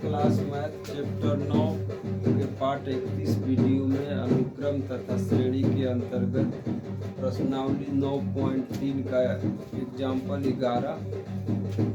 Class math chapter 9 के पाठ 31 video में अनुक्रम तथा श्रेणी के अंतर्गत प्रश्नावली 9.3 का एग्जाम्पल 11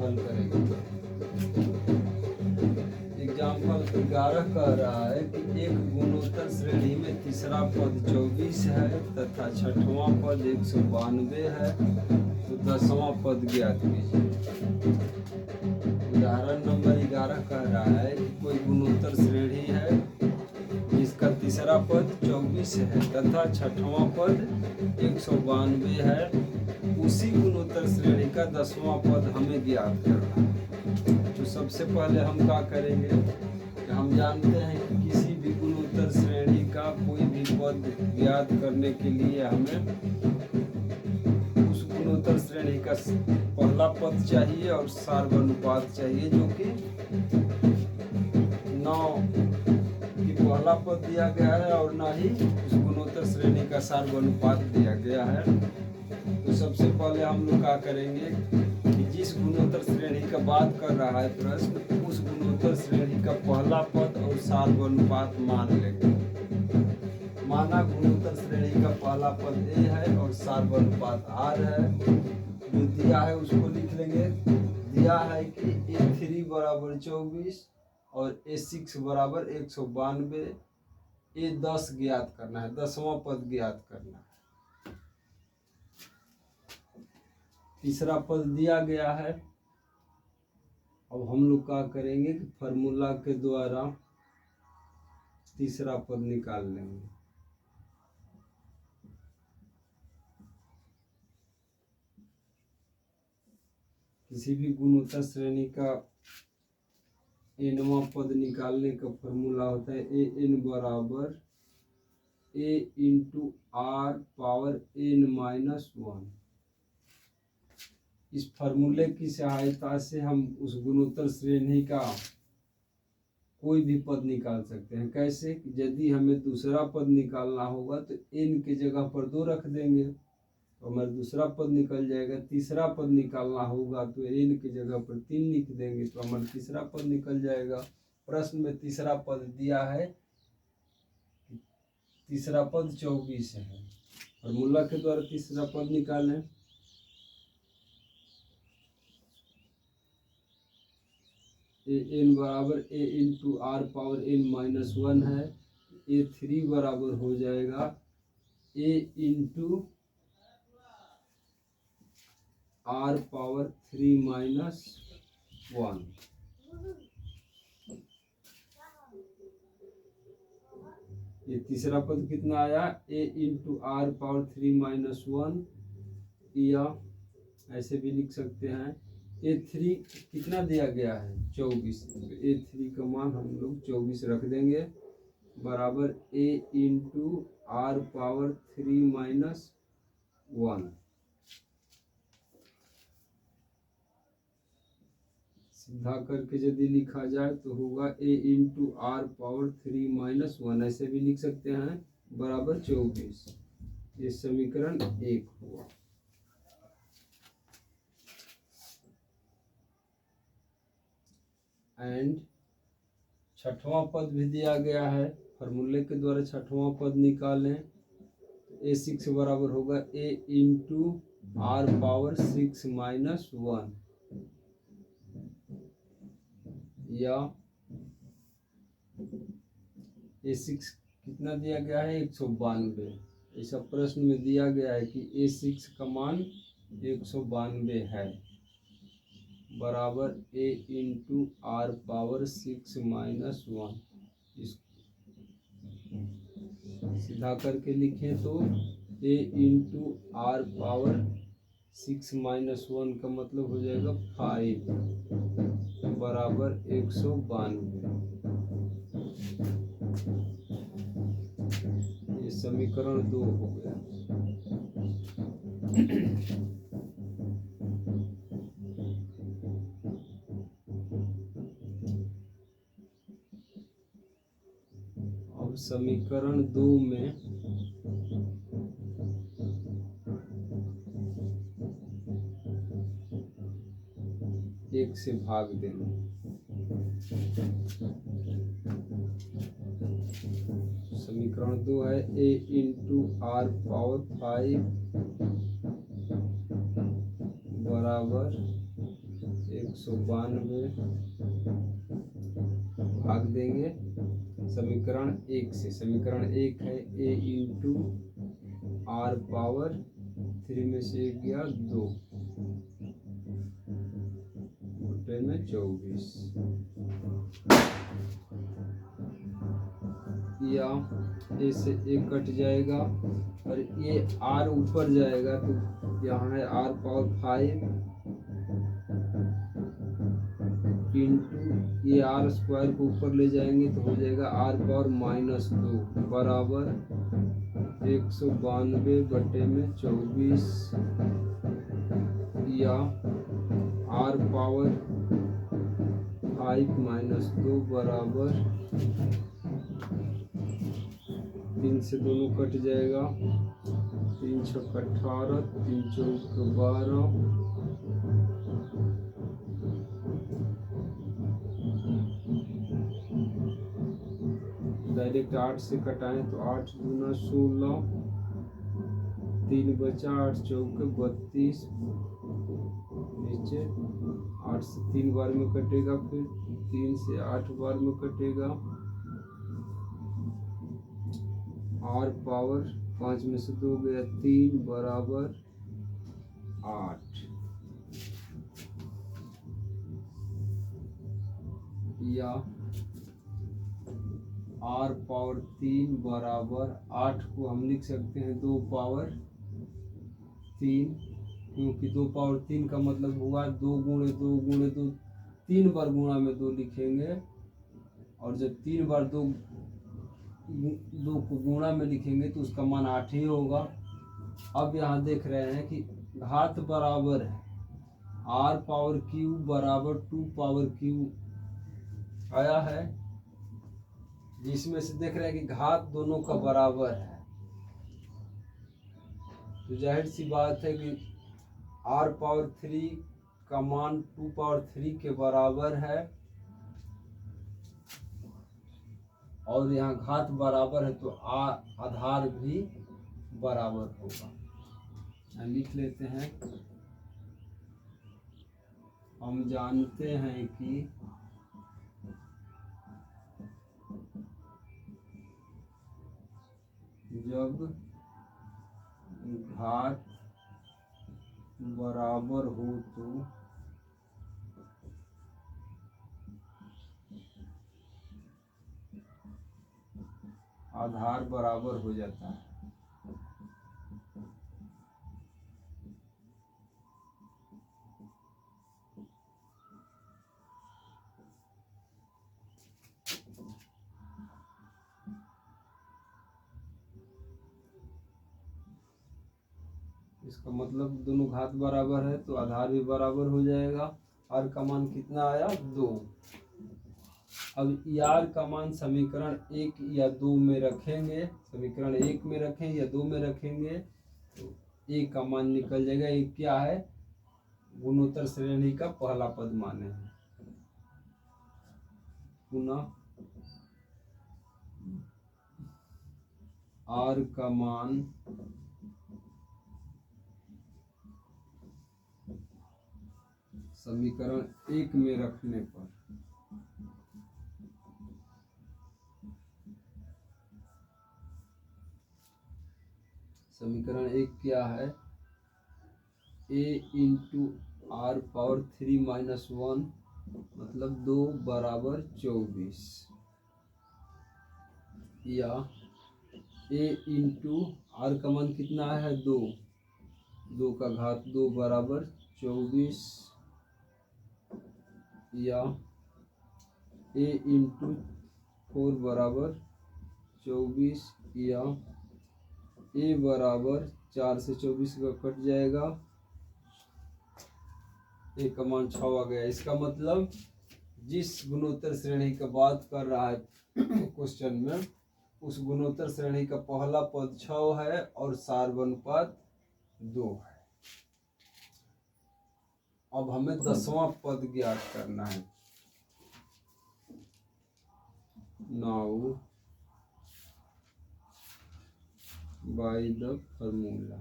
हल करेंगे। एग्जाम्पल 11 कह रहा है कि एक गुणोत्तर श्रेणी में तीसरा पद 24 है तथा छठवां पद 192 है, तो 10वां पद ज्ञात कीजिए। उदाहरण नंबर 11 कह रहा है कि कोई गुणोत्तर श्रेणी है जिसका तीसरा पद 24 है तथा छठवां पद 192 है। उसी गुणोत्तर श्रेणी का 10वां पद हमें ज्ञात करना है। तो सबसे पहले हम क्या करेंगे कि हम जानते हैं कि किसी भी गुणोत्तर श्रेणी का कोई भी पद ज्ञात करने के लिए हमें उस गुणोत्तर श्रेणी का पहला पद चाहिए और सार्वनुपात चाहिए, जो कि 9 की पहला पद दिया गया है और ना ही उस गुणोत्तर श्रेणी का सार्वनुपात दिया गया है। तो सबसे पहले हम लोग क्या करेंगे कि जिस गुणोत्तर श्रेणी का बात कर रहा है प्रश्न, उस गुणोत्तर श्रेणी का पहला पद और सार्वनुपात मान लेंगे। माना गुणोत्तर श्रेणी का पहला पद ए है और सार्वनुपात आर है। जो दिया है उसको लिख लेंगे। दिया है कि A3 बराबर 24 और A6 बराबर 192। A10 ज्ञात करना है, 10वां पद ज्ञात करना है। तीसरा पद दिया गया है। अब हम लोग क्या करेंगे कि फॉर्मूला के द्वारा तीसरा पद निकाल लेंगे। किसी भी गुणोत्तर श्रेणी का nवां पद निकालने का फॉर्मूला होता है an बराबर a into r power n-1। इस फॉर्मूले की सहायता से हम उस गुणोत्तर श्रेणी का कोई भी पद निकाल सकते हैं। कैसे? यदि हमें दूसरा पद निकालना होगा तो n के जगह पर 2 रख देंगे तो हमारा दूसरा पद निकल जाएगा। तीसरा पद निकालना होगा तो n की जगह पर 3 लिख देंगे तो हमारा तीसरा पद निकल जाएगा। प्रश्न में तीसरा पद दिया है, तीसरा पद 24 है। फॉर्मूला के द्वारा तीसरा पद निकालें। an बराबर a into r power n-1 है। A3 बराबर हो जाएगा a इंटू आर पावर 3-1। ये तीसरा पद कितना आया? a इंटू आर पावर 3-1, या ऐसे भी लिख सकते हैं A3 कितना दिया गया है? 24। A3 का मान हम लोग 24 रख देंगे बराबर a इंटू आर पावर 3-1। सीधा करके यदि लिखा जाए तो होगा a इंटू आर पावर 3-1, ऐसे भी लिख सकते हैं, बराबर 24। ये समीकरण 1 हुआ। एंड छठवां पद भी दिया गया है। फॉर्मूले के द्वारा छठवां पद निकालें तो A6 बराबर होगा a इंटू आर पावर 6-1, या A6 कितना दिया गया है? 192। ऐसा प्रश्न में दिया गया है कि A6 का मान 192 है, बराबर a इंटू आर पावर 6-1। सीधा करके लिखें तो a इंटू आर पावर 6-1 का मतलब हो जाएगा 5, बराबर 192। ये समीकरण 2 हो गया। अब समीकरण 2 में 1 से भाग देना। समीकरण 2 है a इंटू r पावर 5 बराबर 192 भाग देंगे समीकरण 1 से। समीकरण 1 है a इंटू r पावर 3 में से 1 गया 2 बटे में 24 या ए से 1 कट जाएगा और ये r ऊपर जाएगा तो यहाँ है r पावर 5 इंटू ये r स्क्वायर को ऊपर ले जाएंगे तो हो जाएगा r पावर -2 बराबर 192 बटे में 24 या r पावर 5 - 2 बराबर 3 से दोनों कट जाएगा 3 × 18 3 × 12 डायरेक्ट 8 से कटाएं तो 8 दूना 16 3 बचा 8 चौके 32 नीचे 8 से 3 बार में कटेगा फिर 3 से 8 बार में कटेगा r पावर 5 में से 2 गया 3 बराबर 8 या r पावर 3 बराबर 8 को हम लिख सकते हैं 2 पावर 3 क्योंकि 2 पावर 3 का मतलब हुआ 2 × 2 × 2 3 बार गुणा में 2 लिखेंगे और जब 3 बार 2 को गुणा में लिखेंगे तो उसका मान 8 ही होगा। अब यहाँ देख रहे हैं कि घात बराबर है r पावर क्यूब बराबर 2 पावर क्यूब आया है जिसमें से देख रहे हैं कि घात दोनों का बराबर है तो जाहिर सी बात है कि r पावर 3 का मान 2 पावर 3 के बराबर है और यहाँ घात बराबर है तो आधार भी बराबर होगा। लिख लेते हैं हम जानते हैं कि जब घात बराबर हो तो आधार बराबर हो जाता है। इसका मतलब दोनों घात बराबर है तो आधार भी बराबर हो जाएगा। r का मान कितना आया 2। अब r का मान समीकरण 1 या 2 में रखेंगे, समीकरण 1 में रखें या 2 में रखेंगे तो a का मान निकल जाएगा। एक क्या है गुणोत्तर श्रेणी का पहला पद माने हैं। पुनः r का मान समीकरण 1 में रखने पर समीकरण 1 क्या है a इंटू r पावर 3 - 1 मतलब 2 बराबर 24 या a इंटू r का मान कितना है 2 2 का घात 2 बराबर 24 या a इंटू 4 बराबर 24 या a बराबर 4 से 24 का कट जाएगा a का मान 6 आ गया। इसका मतलब जिस गुणोत्तर श्रेणी का बात कर रहा है क्वेश्चन में उस गुणोत्तर श्रेणी का पहला पद 6 है और सार अनुपात 2 है। अब हमें 10वां पद ज्ञात करना है। Now by the formula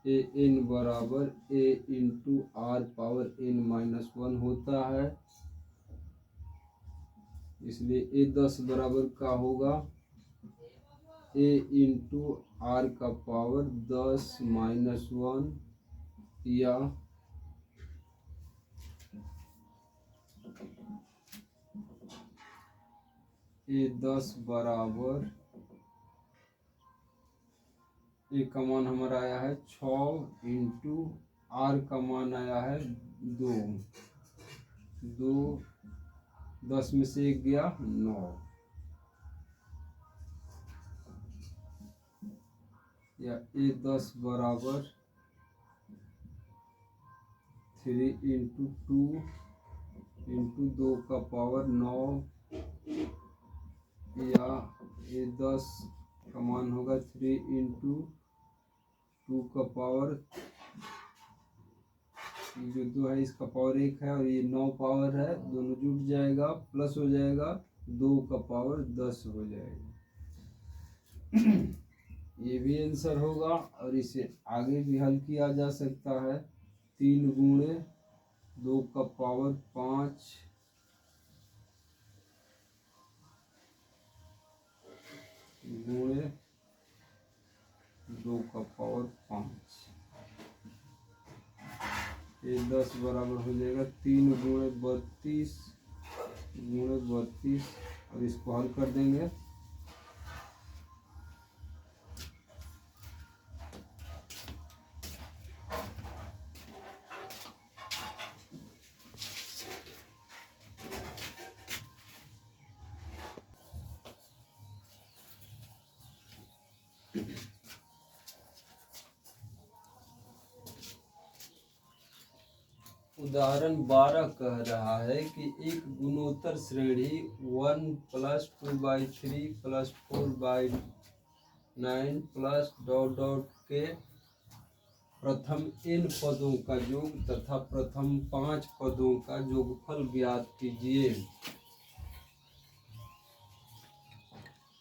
a n बराबर a into r power n minus 1 होता है, इसलिए ए 10 बराबर का होगा ए इंटू आर का पावर 10 माइनस 1 या ए 10 बराबर ए का मान हमारा आया है 6 इंटू आर का मान आया है 2। 10 में से 1 गया 9 या ए 10 बराबर 3 इंटू 2 इंटू 2 का पावर 9 या ए 10 का मान होगा 3 इंटू 2 का पावर, जो 2 है इसका पावर 1 है और ये 9 पावर है, दोनों जुट जाएगा प्लस हो जाएगा 2 का पावर 10 हो जाएगा। ये भी आंसर होगा और इसे आगे भी हल किया जा सकता है। 3 गुणे 2 का पावर 5 गुणे 2 का पावर 5, ये 10 बराबर हो जाएगा 3 गुणे 32 गुणे 32 और इसको हल कर देंगे। उदाहरण 12 कह रहा है कि एक गुणोत्तर श्रेणी 1 plus 2/3 plus 4/9 plus dot dot के प्रथम n पदों का योग तथा प्रथम 5 पदों का योगफल ज्ञात कीजिए।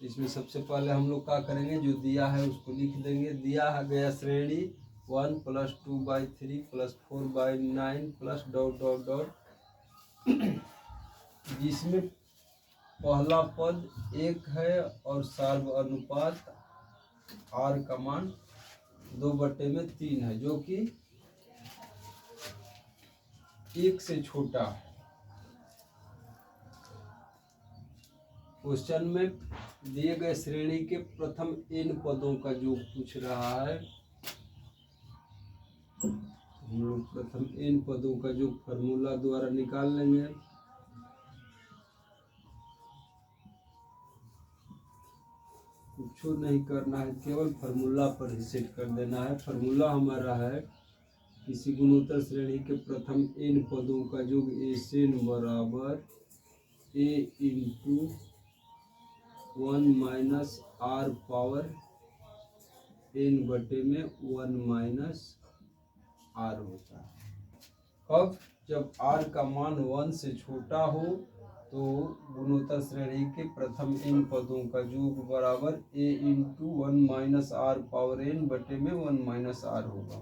इसमें सबसे पहले हम लोग क्या करेंगे, जो दिया है उसको लिख देंगे। दिया गया श्रेणी 1 plus 2/3 plus 4/9 plus dot dot dot, जिसमें पहला पद 1 है और सार्व अनुपात r का मान 2/3 है, जो कि 1 से छोटा है। क्वेश्चन में दिए गए श्रेणी के प्रथम n पदों का योग पूछ रहा है। हम लोग प्रथम n पदों का योग फार्मूला द्वारा निकाल लेंगे। कुछ नहीं करना है, केवल फार्मूला पर ही सेट कर देना है। फार्मूला हमारा है किसी गुणोत्तर श्रेणी के प्रथम n पदों का योग Sn बराबर a into 1 minus r power n बटे में 1 माइनस r होता है। कब? जब r का मान 1 से छोटा हो तो गुणोत्तर श्रेणी के प्रथम n पदों का योग बराबर a into 1 minus r power n बटे में 1 माइनस r होगा।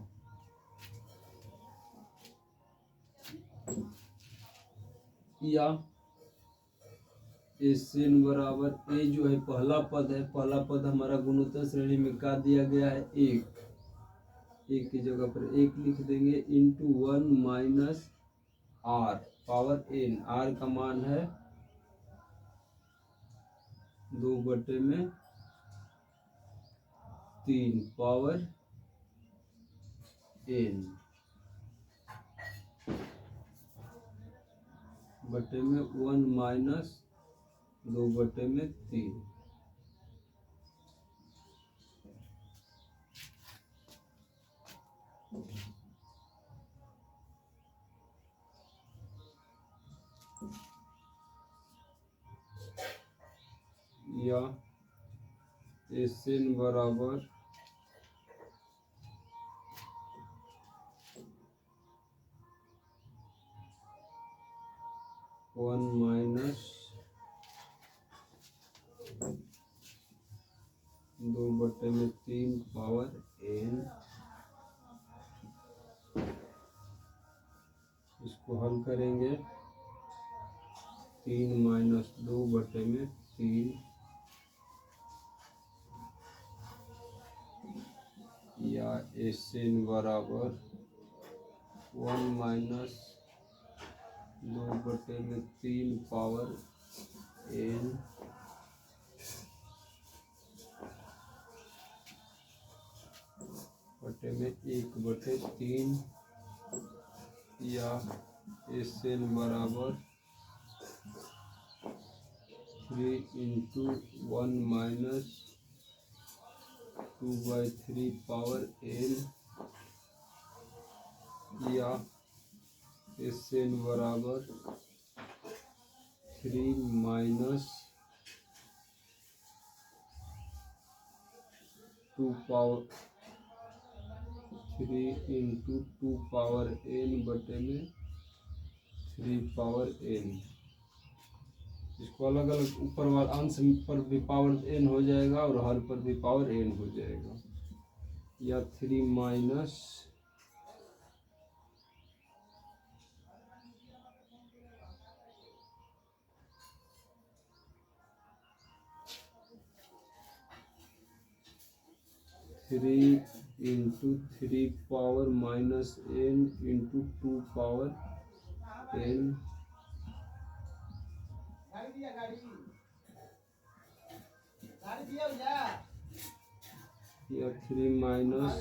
या Sn बराबर a जो है पहला पद है, पहला पद हमारा गुणोत्तर श्रेणी में क्या दिया गया है 1 की जगह पर 1 लिख देंगे into 1 minus r power n, r का मान है 2/3 पावर n बटे में 1 माइनस 2/3। या Sn बराबर 1 माइनस 2/3 पावर n। इसको हल करेंगे 3 माइनस 2/3 या Sn बराबर 1 माइनस 2/3 पावर n बटे में 1/3 या Sn बराबर 3 इंटू 1 माइनस 2/3 पावर n या Sn बराबर 3 minus 2 power 3 into 2 power n बटे में 3 पावर n। इसको अलग अलग ऊपर वाला अंश पर भी पावर n हो जाएगा और हर पर भी पावर n हो जाएगा, या 3 minus 3 into 3 power minus n into 2 power n या 3 minus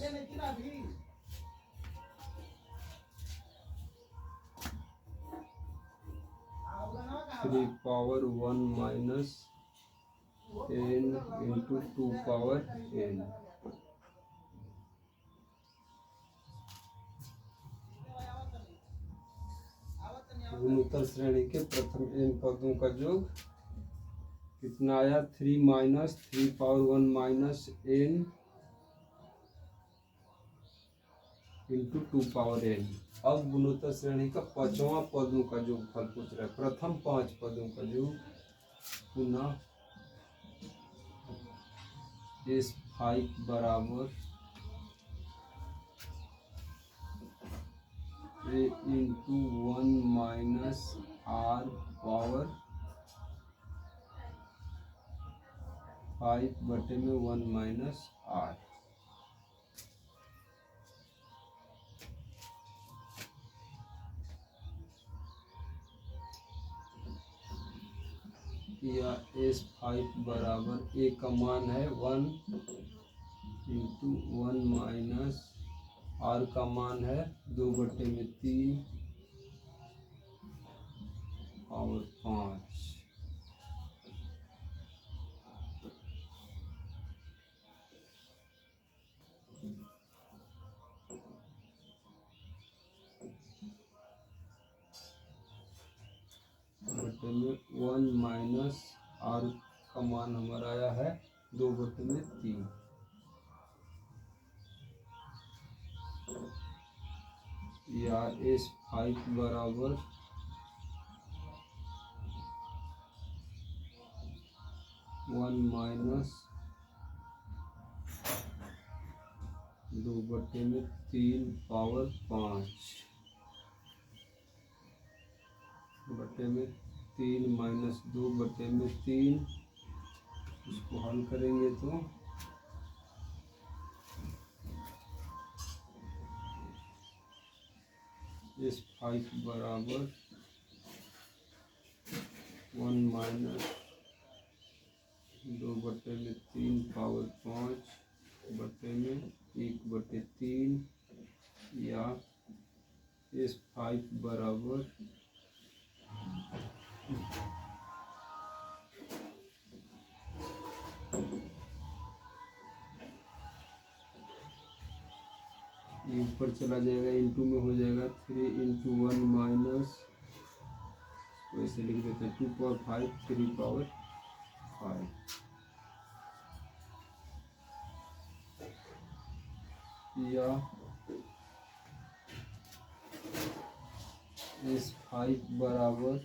3 power 1 minus n into 2 power n। गुणोत्तर श्रेणी के प्रथम n पदों का योग कितना आया? 3 minus 3 power 1 minus n into 2 power n। अब गुणोत्तर श्रेणी का पांचवा पदों का योग फल पूछ रहा है। प्रथम 5 पदों का योग पुनः S5 बराबर a into 1 minus r power 5 बटे में 1 माइनस r। या S5 बराबर a का मान है 1 इंटू 1 माइनस r का मान है 2/3 और 5। बटे में 1 माइनस r का मान हमारा आया है 2/3। या S5 बराबर 1 माइनस 2/3 पावर 5 बटे में 3 माइनस 2/3। इसको हल करेंगे तो S5 बराबर 1 माइनस 2/3 पावर 5 बटे में 1/3 या S5 बराबर 3 ऊपर चला जाएगा, इंटू में हो जाएगा 3 इंटू 1 माइनस, वैसे लिख देते हैं 2 पावर 5 3 पावर 5। या S5 बराबर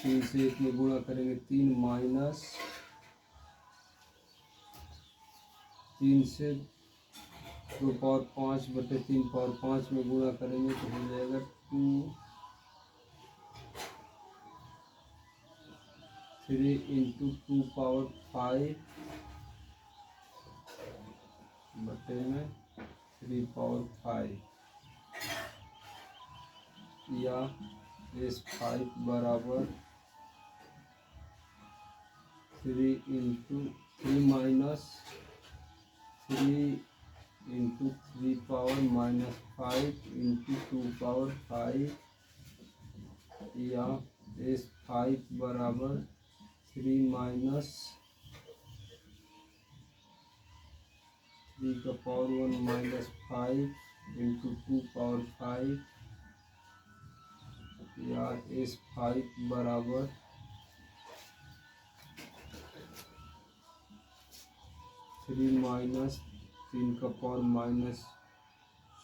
3 से 1 में गुणा करेंगे 3 माइनस 3 से 2 पावर 5 बटे 3 पावर 5 में गुणा करेंगे तो हो जाएगा 3 इंटू 2 पावर 5 बटे में 3 पावर 5 या S5 बराबर 3 into 3 minus 3 into 3 power minus 5 into 2 power 5 या S5 बराबर 3 माइनस 3 का पावर 1 माइनस 5 इंटू 2 पावर 5 या S5 बराबर 3 माइनस 3 का पावर माइनस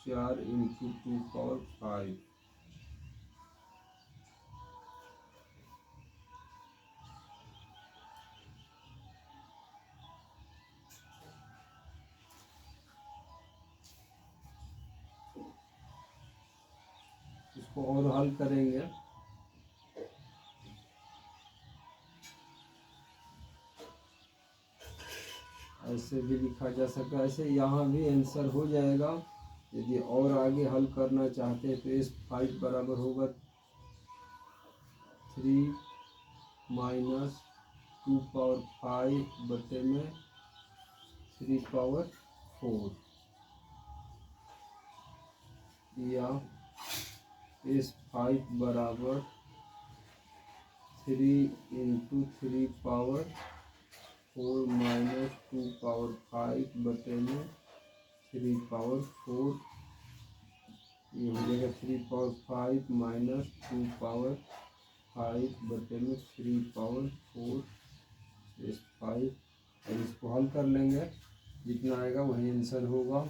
4 इंटू 2 पावर 5। इसको और हल करेंगे ऐसे भी लिखा जा सकता है, ऐसे यहाँ भी आंसर हो जाएगा। यदि और आगे हल करना चाहते हैं तो S5 बराबर होगा 3 माइनस 2 पावर 5 बटे में 3 पावर 4 या S5 बराबर 3 इंटू 3 पावर 4 माइनस 2 पावर 5 बटे में 3 पावर 4। ये हो जाएगा 3 पावर 5 माइनस 2 पावर 5 बटे में 3 पावर 4 S5। अब इसको हल कर लेंगे, जितना आएगा वही आंसर होगा।